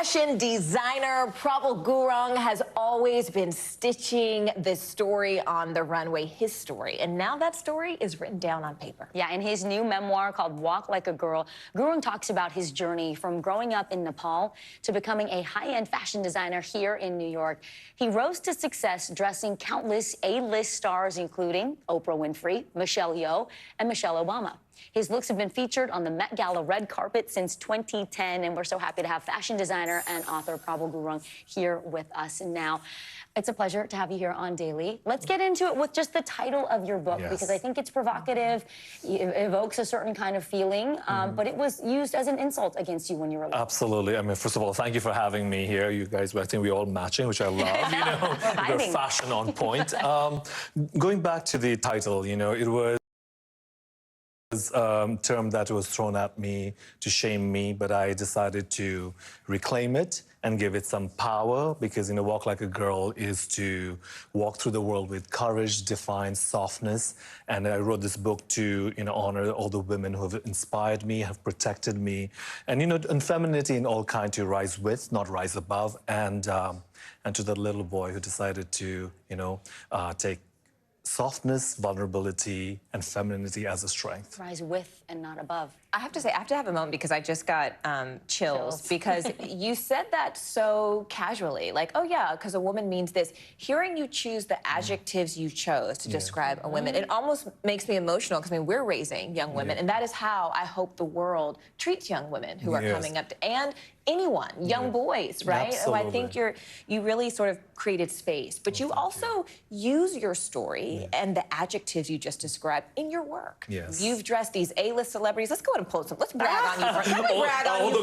fashion designer Prabal Gurung has always been stitching this story on the runway, his story. And now that story is written down on paper. Yeah, in his new memoir called Walk Like a Girl, Gurung talks about his journey from growing up in Nepal to becoming a high-end fashion designer here in New York. He rose to success dressing countless A-list stars, including Oprah Winfrey, Michelle Yeoh, and Michelle Obama. His looks have been featured on the Met Gala red carpet since 2010, and we're so happy to have fashion designer and author Prabal Gurung here with us now. It's a pleasure to have you here on Daily. Let's get into it with just the title of your book, because I think it's provocative, it evokes a certain kind of feeling, but it was used as an insult against you when you were little. Absolutely. I mean, first of all, thank you for having me here. You guys, I think we're all matching, which I love, you know, your fashion on point. Going back to the title, you know, it was a term that was thrown at me to shame me, but I decided to reclaim it and give it some power, because, you know, Walk Like a Girl is to walk through the world with courage, defiance, softness. And I wrote this book to, you know, honor all the women who have inspired me, have protected me. And, you know, and femininity in all kind, to rise with, not rise above. And to the little boy who decided to, you know, take softness, vulnerability, and femininity as a strength. Rise with and not above. I have to say, I have to have a moment because I just got chills because you said that so casually, like, oh yeah, because a woman means this. Hearing you choose the adjectives you chose to describe a woman, it almost makes me emotional, because I mean, we're raising young women, and that is how I hope the world treats young women who are coming up, and anyone, young boys, right? Absolutely. So I think you really sort of created space, but you also use your story and the adjectives you just described in your work. Yes. You've dressed these A-list celebrities. Let's go ahead and pull some. Let's brag on you for, a minute. All the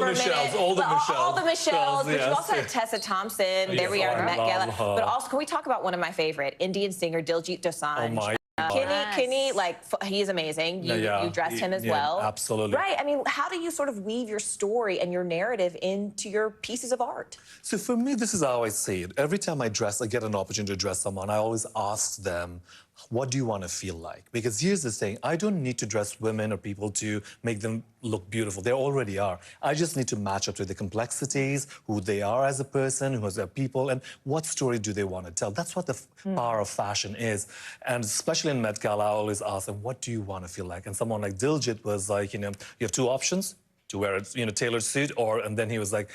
Michelles. But yes. you also had Tessa Thompson. There we are in the Met Gala. But also, can we talk about one of my favorite, Indian singer Diljit Dosanjh? Oh my. Kenny, like, he's amazing. You dressed him as well. Absolutely. Right. I mean, how do you sort of weave your story and your narrative into your pieces of art? So for me, this is how I see it. Every time I get an opportunity to dress someone, I always ask them, what do you want to feel like? Because here's the thing, I don't need to dress women or people to make them look beautiful. They already are. I just need to match up to the complexities, who they are as a person, who are their people, and what story do they want to tell. That's what the power of fashion is. And especially in Met Gala, I always ask them, what do you want to feel like? And someone like Diljit was like, you know, you have two options, to wear a, you know, tailored suit, and then he was like,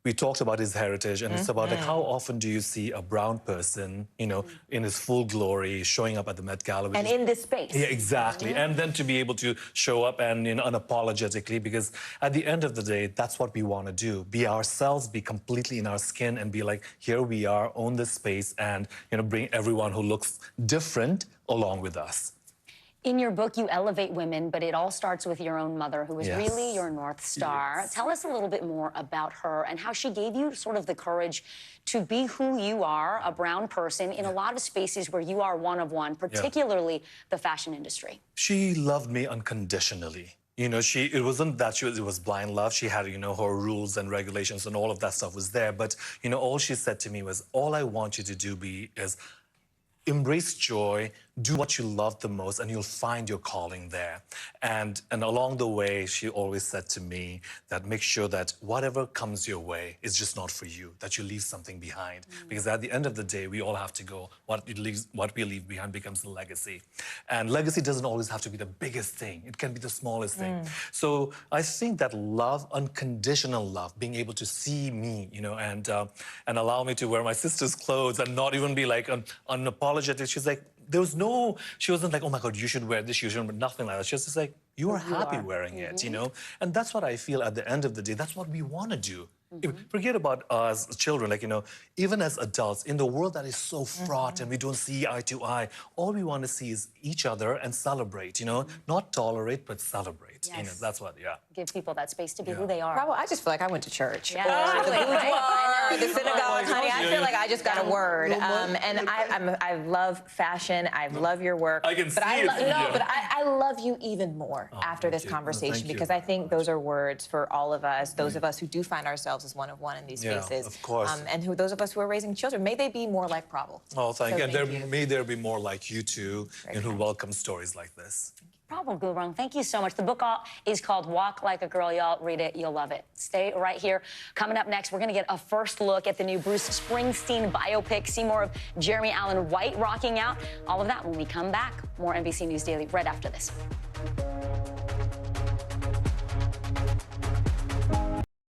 we talked about his heritage, and it's about like, how often do you see a brown person, you know, in his full glory, showing up at the Met Gala? And in this space. Yeah, exactly. And then to be able to show up and, you know, unapologetically, because at the end of the day, that's what we want to do. Be ourselves, be completely in our skin, and be like, here we are, own this space, and, you know, bring everyone who looks different along with us. In your book, you elevate women, but it all starts with your own mother, who is really your North Star. Tell us a little bit more about her and how she gave you sort of the courage to be who you are, a brown person, in a lot of spaces where you are one of one, particularly the fashion industry. She loved me unconditionally. You know, it wasn't that it was blind love. She had, you know, her rules and regulations, and all of that stuff was there. But, you know, all she said to me was, all I want you to do is embrace joy, do what you love the most, and you'll find your calling there. And along the way, she always said to me that make sure that whatever comes your way is just not for you, that you leave something behind. Because at the end of the day, we all have to go. What we leave behind becomes a legacy. And legacy doesn't always have to be the biggest thing. It can be the smallest thing. So I think that love, unconditional love, being able to see me, you know, and allow me to wear my sister's clothes and not even be like unapologetic. She's like, she wasn't like, oh my God, you should wear this, you shouldn't, nothing like that. She was just like, you are happy wearing it, you know? And that's what I feel at the end of the day, that's what we want to do. Forget about us children, like, you know, even as adults, in the world that is so fraught and we don't see eye to eye, all we want to see is each other and celebrate, you know, not tolerate, but celebrate. You know, that's what, Give people that space to be who they are. Bravo, I just feel like I went to church. Yeah. Or the boudoir, or the synagogue, honey. I feel like I just got a word. And I love fashion. I love your work. I can see but I love you even more after this conversation, because I think those are words for all of us, those of us who do find ourselves as one of one in these spaces. Of course. And those of us who are raising children, may they be more like Prabal. Oh, thank you. And may there be more like you too, and who welcome stories like this. problem, Gurung. Thank you so much. The book is called Walk Like a Girl. Y'all read it. You'll love it. Stay right here. Coming up next, we're going to get a first look at the new Bruce Springsteen biopic. See more of Jeremy Allen White rocking out. All of that when we come back. More NBC News Daily right after this.